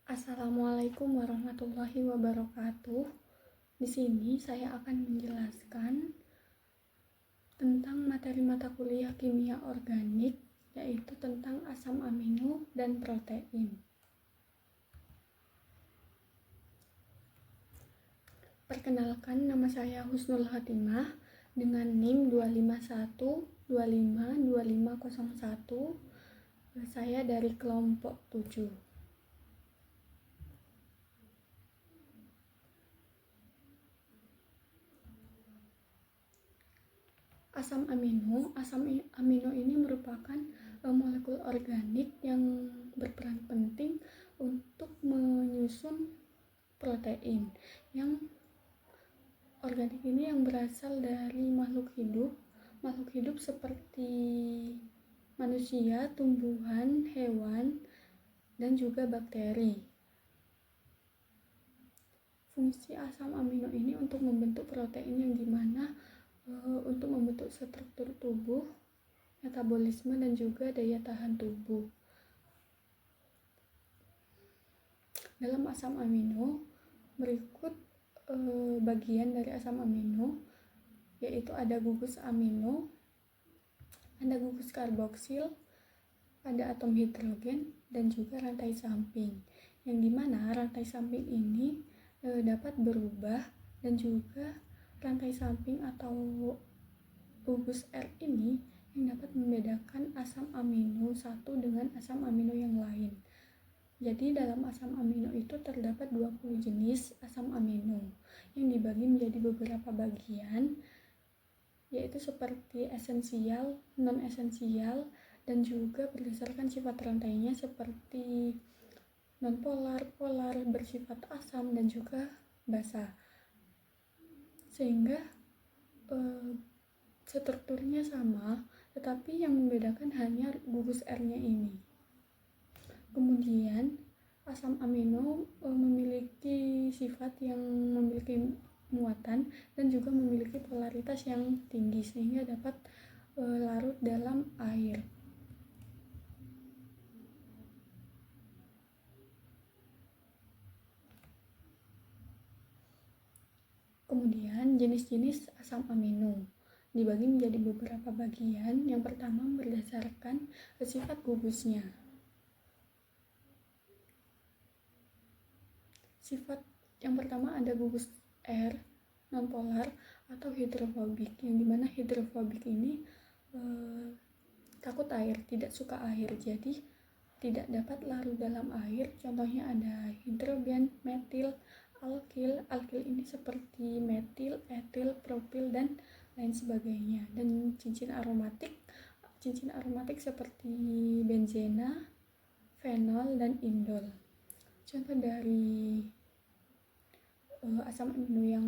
Assalamualaikum warahmatullahi wabarakatuh. Di sini saya akan menjelaskan tentang materi mata kuliah kimia organik, yaitu tentang asam amino dan protein. Perkenalkan, nama saya Husnul Hatimah dengan NIM 251252501. Saya dari kelompok 7. Asam amino ini merupakan molekul organik yang berperan penting untuk menyusun protein. Yang organik ini yang berasal dari makhluk hidup seperti manusia, tumbuhan, hewan, dan juga bakteri. Fungsi asam amino ini untuk membentuk protein yang dimana untuk membentuk struktur tubuh, metabolisme, dan juga daya tahan tubuh. Dalam asam amino, berikut bagian dari asam amino, yaitu ada gugus amino, ada gugus karboksil, ada atom hidrogen, dan juga rantai samping. Yang dimana rantai samping ini dapat berubah, dan juga rantai samping atau gugus R ini yang dapat membedakan asam amino satu dengan asam amino yang lain. Jadi dalam asam amino itu terdapat 20 jenis asam amino yang dibagi menjadi beberapa bagian, yaitu seperti esensial, non-esensial, dan juga berdasarkan sifat rantainya seperti non-polar, polar, bersifat asam, dan juga basa. Sehingga strukturnya sama, tetapi yang membedakan hanya gugus R-nya ini. Kemudian asam amino memiliki sifat yang memiliki muatan dan juga memiliki polaritas yang tinggi sehingga dapat larut dalam air. Kemudian jenis-jenis asam amino dibagi menjadi beberapa bagian. Yang pertama berdasarkan sifat gugusnya. Sifat yang pertama ada gugus R, nonpolar atau hidrofobik, yang dimana hidrofobik ini takut air, tidak suka air, jadi tidak dapat larut dalam air. Contohnya ada hidrogen, metil, alkil. Alkil ini seperti metil, etil, propil, dan lain sebagainya. Dan cincin aromatik seperti benzena, fenol, dan indol. Contoh dari asam amino yang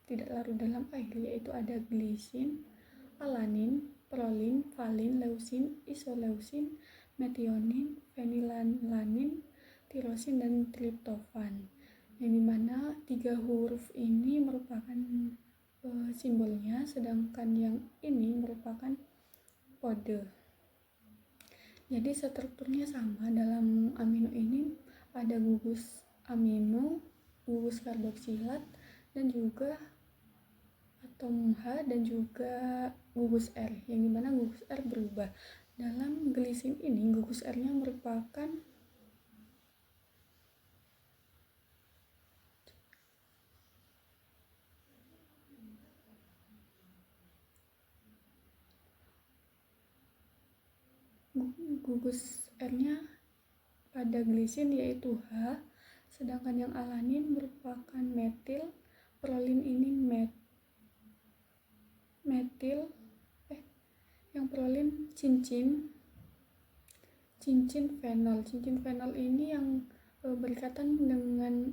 tidak larut dalam air yaitu ada glisin, alanin, prolin, valin, leusin, isoleusin, metionin, fenilalanin, tirosin, dan triptofan. Yang dimana 3 huruf ini merupakan simbolnya, sedangkan yang ini merupakan kode. Jadi strukturnya sama. Dalam amino ini ada gugus amino, gugus karboksilat, dan juga atom H, dan juga gugus R, yang dimana gugus R berubah. Dalam glisin ini gugus R-nya merupakan gugus R-nya pada glisin yaitu H, sedangkan yang alanin merupakan metil, prolin ini metil, yang prolin cincin fenol. Cincin fenol ini yang berikatan dengan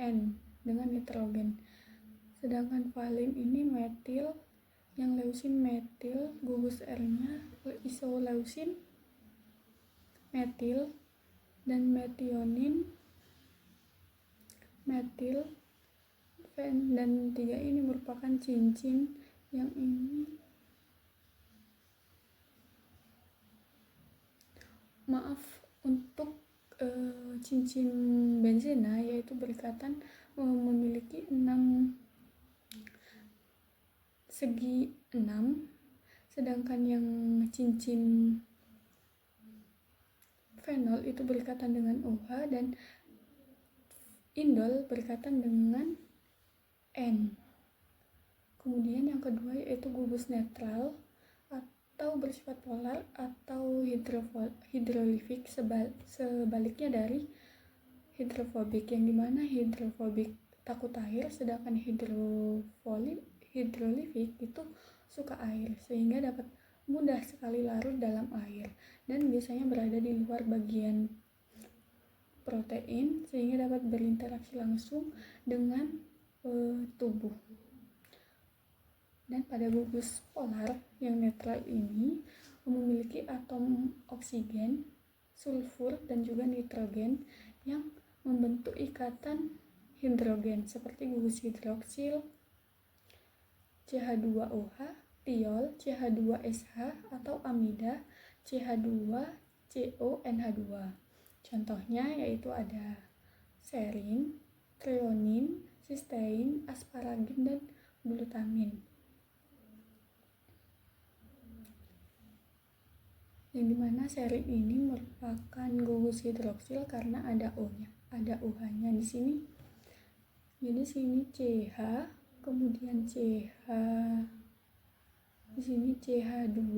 N, dengan nitrogen. Sedangkan valin ini metil, yang leusin metil, gugus R-nya isoleusin, metil, dan metionin, metil, dan 3 ini merupakan cincin. Yang ini maaf untuk cincin benzena, yaitu berikatan memiliki 6 segi 6, sedangkan yang cincin fenol itu berikatan dengan OH dan indol berikatan dengan N. Kemudian yang kedua yaitu gugus netral atau bersifat polar atau hidrolifik, sebaliknya dari hidrofobik, yang dimana hidrofobik takut air, sedangkan hidrolifik itu suka air, sehingga dapat mudah sekali larut dalam air dan biasanya berada di luar bagian protein sehingga dapat berinteraksi langsung dengan tubuh. Dan pada gugus polar yang netral ini memiliki atom oksigen, sulfur, dan juga nitrogen yang membentuk ikatan hidrogen seperti gugus hidroksil, CH2OH, tiol, CH2SH, atau amida, CH2CONH2. Contohnya yaitu ada serin, treonin, sistein, asparagin, dan glutamin. Yang dimana serin ini merupakan gugus hidroksil karena ada OH-nya di sini. Jadi sini CH, kemudian CH, di sini CH2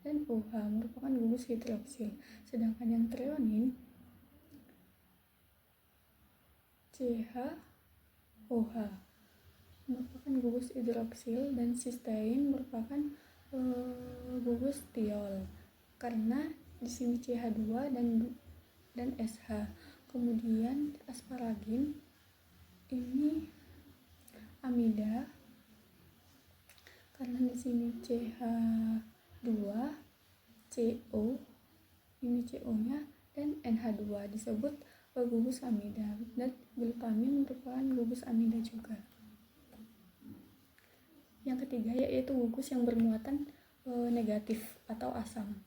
dan OH merupakan gugus hidroksil. Sedangkan yang treonin CH-OH merupakan gugus hidroksil dan sistein merupakan gugus tiol karena di sini CH2 dan SH. Kemudian asparagin ini amida karena di sini CH2, CO, ini CO-nya, dan NH2 disebut gugus amida, dan glutamin merupakan gugus amida juga. Yang ketiga yaitu gugus yang bermuatan negatif atau asam.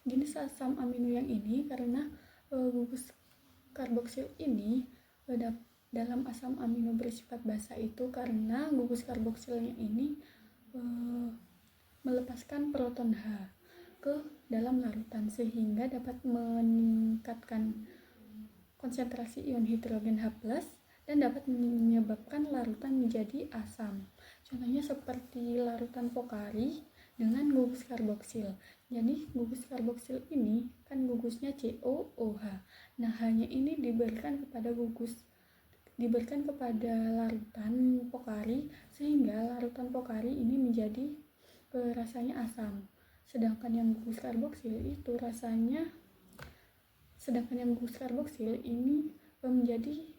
Jenis asam amino yang ini karena gugus karboksil ini dalam asam amino bersifat basa itu karena gugus karboksilnya ini melepaskan proton H ke dalam larutan sehingga dapat meningkatkan konsentrasi ion hidrogen H+ dan dapat menyebabkan larutan menjadi asam. Contohnya seperti larutan Pocari dengan gugus karboksil. Jadi gugus karboksil ini kan gugusnya COOH. Nah, hanya ini diberikan kepada larutan Pocari sehingga larutan Pocari ini menjadi rasanya asam. Sedangkan yang gugus karboksil ini menjadi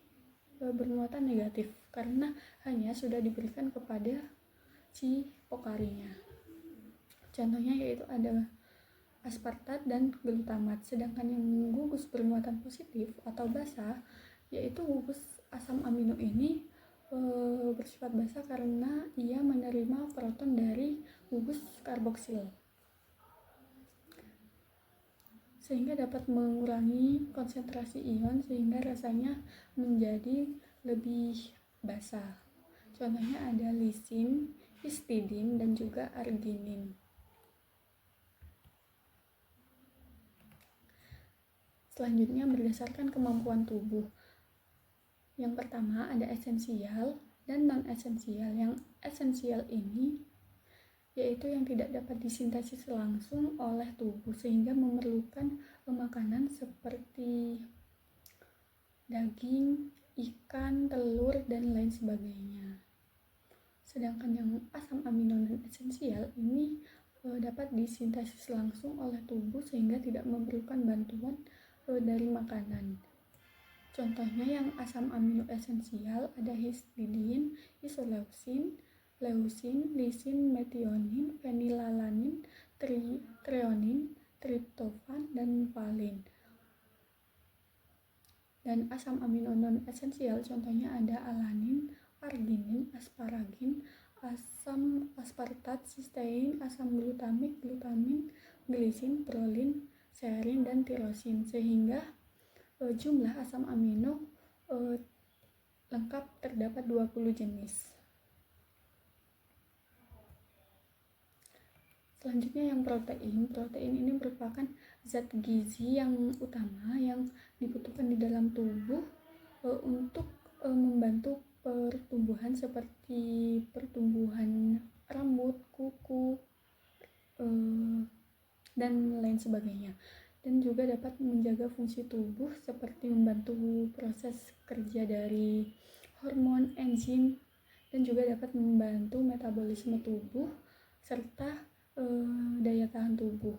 bermuatan negatif karena hanya sudah diberikan kepada si Pocarinya. Contohnya yaitu ada aspartat dan glutamat. Sedangkan yang gugus bermuatan positif atau basa yaitu gugus asam amino ini bersifat basa karena ia menerima proton dari gugus karboksil sehingga dapat mengurangi konsentrasi ion sehingga rasanya menjadi lebih basa. Contohnya ada lisin, histidin, dan juga arginin. Selanjutnya berdasarkan kemampuan tubuh. Yang pertama ada esensial dan non-esensial. Yang esensial ini yaitu yang tidak dapat disintesis langsung oleh tubuh sehingga memerlukan makanan seperti daging, ikan, telur, dan lain sebagainya. Sedangkan yang asam amino non esensial ini dapat disintesis langsung oleh tubuh sehingga tidak memerlukan bantuan dari makanan. Contohnya yang asam amino esensial ada histidin, isoleucin, leucin, lisin, metionin, fenilalanin, treonin, triptofan, dan valin. Dan asam amino non esensial contohnya ada alanin, arginin, asparagin, asam aspartat, sistein, asam glutamik, glutamin, glisin, prolin, serin, dan tirosin, sehingga jumlah asam amino lengkap terdapat 20 jenis. Selanjutnya yang protein. Protein ini merupakan zat gizi yang utama yang dibutuhkan di dalam tubuh untuk membantu pertumbuhan seperti pertumbuhan rambut, kuku, dan lain sebagainya. Dan juga dapat menjaga fungsi tubuh seperti membantu proses kerja dari hormon, enzim, dan juga dapat membantu metabolisme tubuh serta daya tahan tubuh.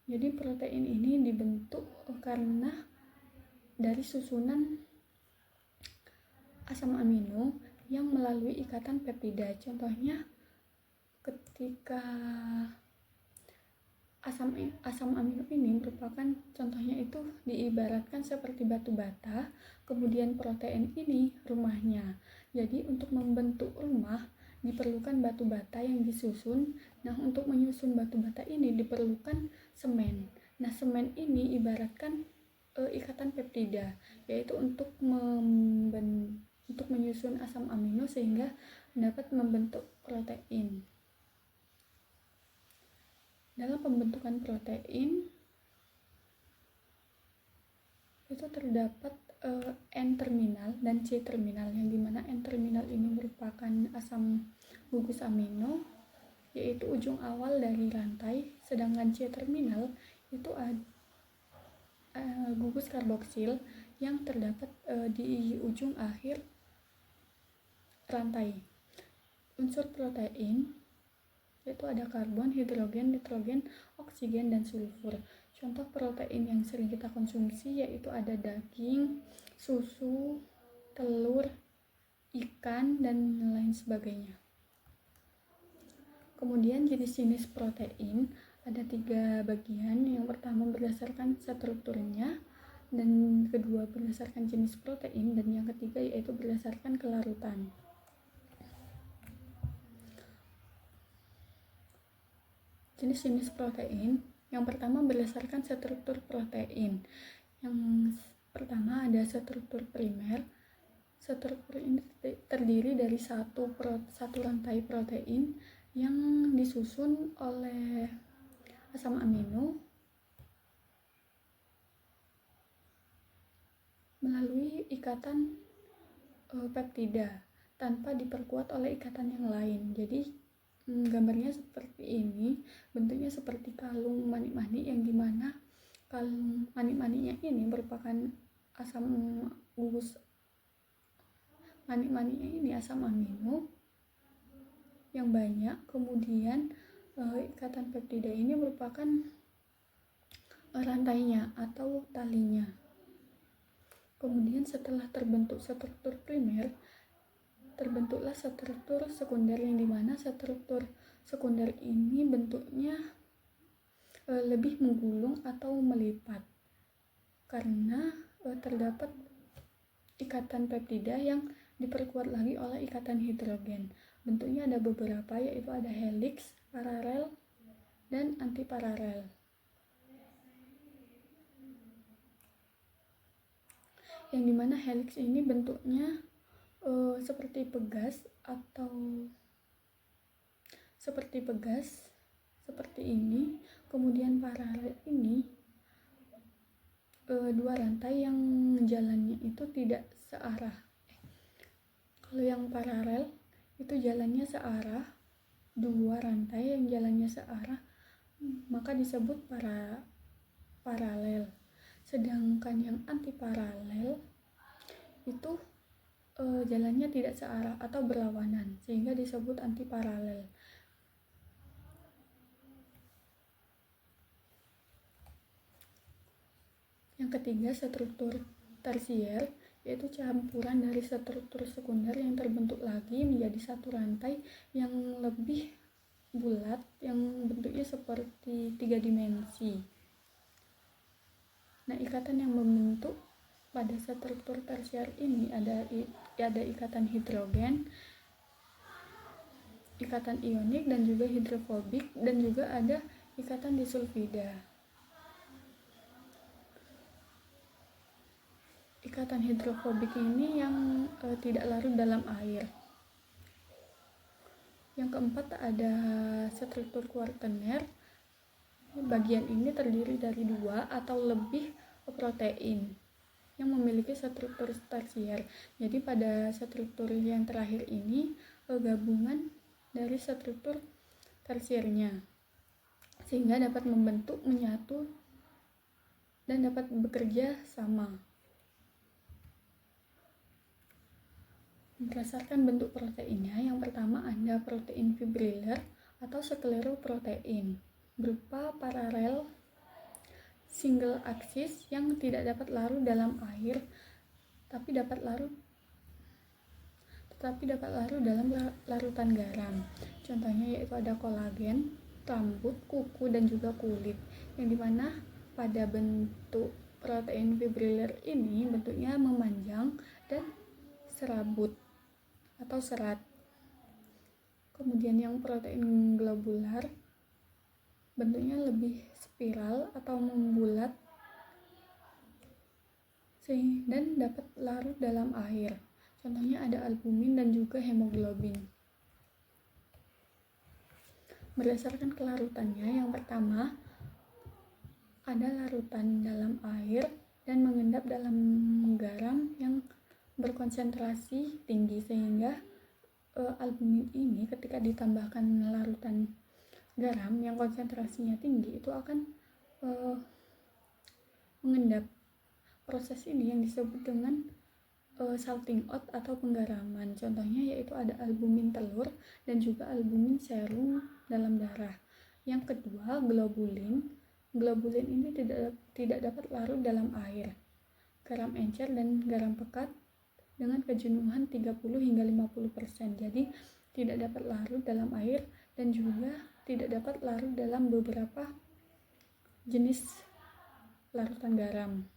Jadi protein ini dibentuk karena dari susunan asam amino yang melalui ikatan peptida. Contohnya ketika asam amino ini merupakan contohnya itu diibaratkan seperti batu bata, kemudian protein ini rumahnya. Jadi untuk membentuk rumah diperlukan batu bata yang disusun. Nah, untuk menyusun batu bata ini diperlukan semen. Nah, semen ini ibaratkan ikatan peptida, yaitu untuk menyusun asam amino sehingga dapat membentuk protein. Dalam pembentukan protein itu terdapat N-terminal dan C-terminal, yang dimana N-terminal ini merupakan asam gugus amino, yaitu ujung awal dari rantai, sedangkan C-terminal itu gugus karboksil yang terdapat di ujung akhir rantai. Unsur protein yaitu ada karbon, hidrogen, nitrogen, oksigen, dan sulfur. Contoh protein yang sering kita konsumsi yaitu ada daging, susu, telur, ikan, dan lain sebagainya. Kemudian jenis-jenis protein ada 3 bagian. Yang pertama berdasarkan strukturnya, dan kedua berdasarkan jenis protein, dan yang ketiga yaitu berdasarkan kelarutan. Jenis-jenis protein. Yang pertama berdasarkan struktur protein. Yang pertama ada struktur primer. Struktur ini terdiri dari satu rantai protein yang disusun oleh asam amino melalui ikatan peptida tanpa diperkuat oleh ikatan yang lain. Jadi gambarnya seperti ini, bentuknya seperti kalung manik-manik, yang dimana kalung manik-maniknya ini merupakan asam gugus manik-maniknya ini asam amino yang banyak. Kemudian ikatan peptida ini merupakan rantainya atau talinya. Kemudian setelah terbentuk struktur primer, terbentuklah struktur sekunder, yang dimana struktur sekunder ini bentuknya lebih menggulung atau melipat karena terdapat ikatan peptida yang diperkuat lagi oleh ikatan hidrogen. Bentuknya ada beberapa, yaitu ada helix, paralel, dan antiparalel. Yang dimana helix ini bentuknya seperti pegas seperti ini. Kemudian paralel ini dua rantai yang jalannya itu tidak searah. Kalau yang paralel itu jalannya searah, dua rantai yang jalannya searah, maka disebut paralel. Sedangkan yang antiparalel itu jalannya tidak searah atau berlawanan, sehingga disebut antiparalel. Yang ketiga, struktur tersier, yaitu campuran dari struktur sekunder yang terbentuk lagi menjadi satu rantai yang lebih bulat, yang bentuknya seperti 3 dimensi. Nah, ikatan yang membentuk pada struktur tersier ini ada ikatan hidrogen, ikatan ionik dan juga hidrofobik, dan juga ada ikatan disulfida. Ikatan hidrofobik ini yang tidak larut dalam air. Yang keempat ada struktur kuartener. Bagian ini terdiri dari 2 atau lebih protein yang memiliki struktur tersier. Jadi pada struktur yang terakhir ini gabungan dari struktur tersiernya, sehingga dapat membentuk, menyatu, dan dapat bekerja sama. Berdasarkan bentuk proteinnya, yang pertama ada protein fibrillar atau skleroprotein berupa paralel single axis yang tidak dapat larut dalam air tetapi dapat larut dalam larutan garam. Contohnya yaitu ada kolagen, rambut, kuku, dan juga kulit, yang dimana pada bentuk protein fibrillar ini bentuknya memanjang dan serabut atau serat. Kemudian yang protein globular bentuknya lebih spiral atau membulat dan dapat larut dalam air. Contohnya ada albumin dan juga hemoglobin. Berdasarkan kelarutannya, yang pertama ada larutan dalam air dan mengendap dalam garam yang berkonsentrasi tinggi, sehingga albumin ini ketika ditambahkan larutan garam yang konsentrasinya tinggi itu akan mengendap. Proses ini yang disebut dengan salting out atau penggaraman. Contohnya yaitu ada albumin telur dan juga albumin serum dalam darah. Yang kedua, globulin. Globulin ini tidak dapat larut dalam air. Garam encer dan garam pekat dengan kejenuhan 30 hingga 50%. Jadi tidak dapat larut dalam air dan juga tidak dapat larut dalam beberapa jenis larutan garam.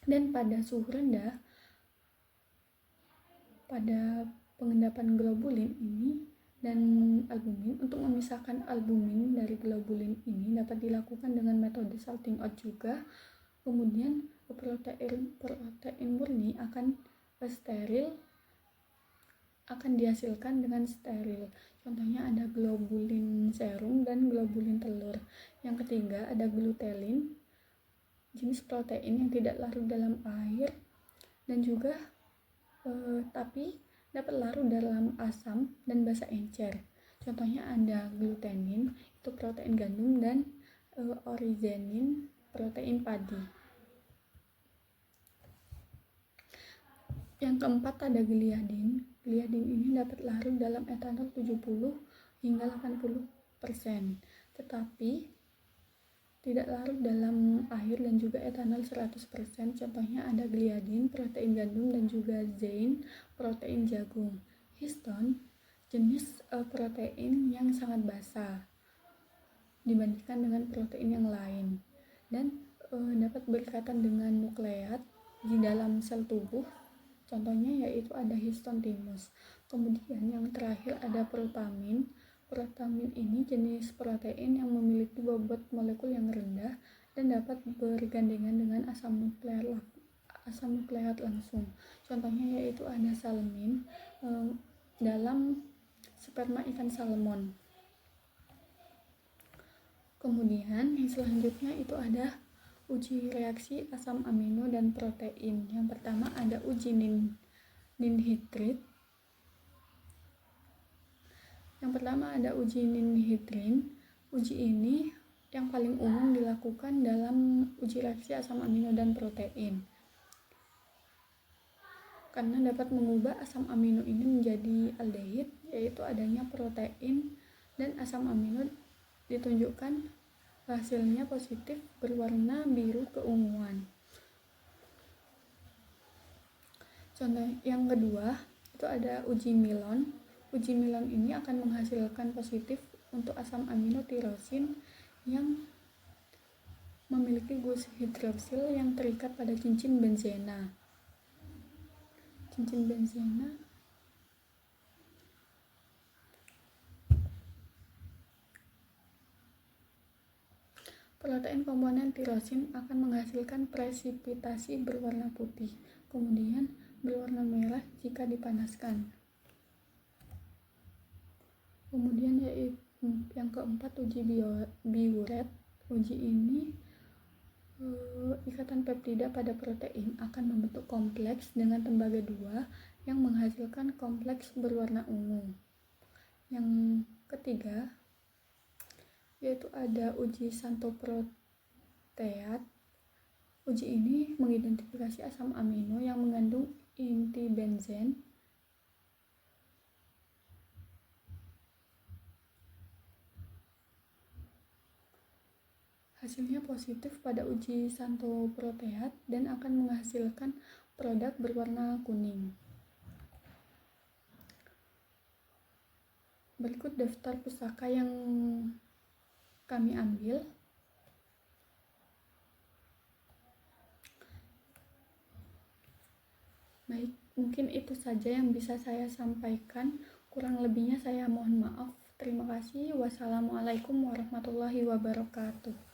Dan pada suhu rendah, pada pengendapan globulin ini dan albumin, untuk memisahkan albumin dari globulin ini dapat dilakukan dengan metode salting out juga. Kemudian protein murni akan dihasilkan dengan steril. Contohnya ada globulin serum dan globulin telur. Yang ketiga ada glutelin, jenis protein yang tidak larut dalam air dan juga tapi dapat larut dalam asam dan basa encer. Contohnya ada glutenin, itu protein gandum, dan origenin, protein padi. Yang keempat ada gliadin. Gliadin ini dapat larut dalam etanol 70 hingga 80%, tetapi tidak larut dalam air dan juga etanol 100%. Contohnya ada gliadin, protein gandum, dan juga zein, protein jagung. Histon, jenis protein yang sangat basah dibandingkan dengan protein yang lain, dan dapat berikatan dengan nukleat di dalam sel tubuh. Contohnya yaitu ada histon thymus. Kemudian yang terakhir ada protamin. Protamin ini jenis protein yang memiliki bobot molekul yang rendah dan dapat bergandengan dengan asam nukleat langsung. Contohnya yaitu ada salmin dalam sperma ikan salmon. Kemudian yang selanjutnya itu ada uji reaksi asam amino dan protein. Yang pertama ada uji ninhidrit. Uji ini yang paling umum dilakukan dalam uji reaksi asam amino dan protein, karena dapat mengubah asam amino ini menjadi aldehid, yaitu adanya protein dan asam amino ditunjukkan hasilnya positif berwarna biru keunguan. Contoh yang kedua itu ada uji Milon. Uji Milon ini akan menghasilkan positif untuk asam amino tirosin yang memiliki gugus hidroksil yang terikat pada cincin benzena. Cincin benzena Protein komponen tirosin akan menghasilkan presipitasi berwarna putih, kemudian berwarna merah jika dipanaskan. Kemudian yaitu yang keempat, uji Biuret. Uji ini ikatan peptida pada protein akan membentuk kompleks dengan tembaga 2 yang menghasilkan kompleks berwarna ungu. Yang ketiga yaitu ada uji Santoproteat. Uji ini mengidentifikasi asam amino yang mengandung inti benzen hasilnya positif pada uji Santoproteat dan akan menghasilkan produk berwarna kuning. Berikut daftar pustaka yang kami ambil. Baik, mungkin itu saja yang bisa saya sampaikan. Kurang lebihnya saya mohon maaf. Terima kasih. Wassalamualaikum warahmatullahi wabarakatuh.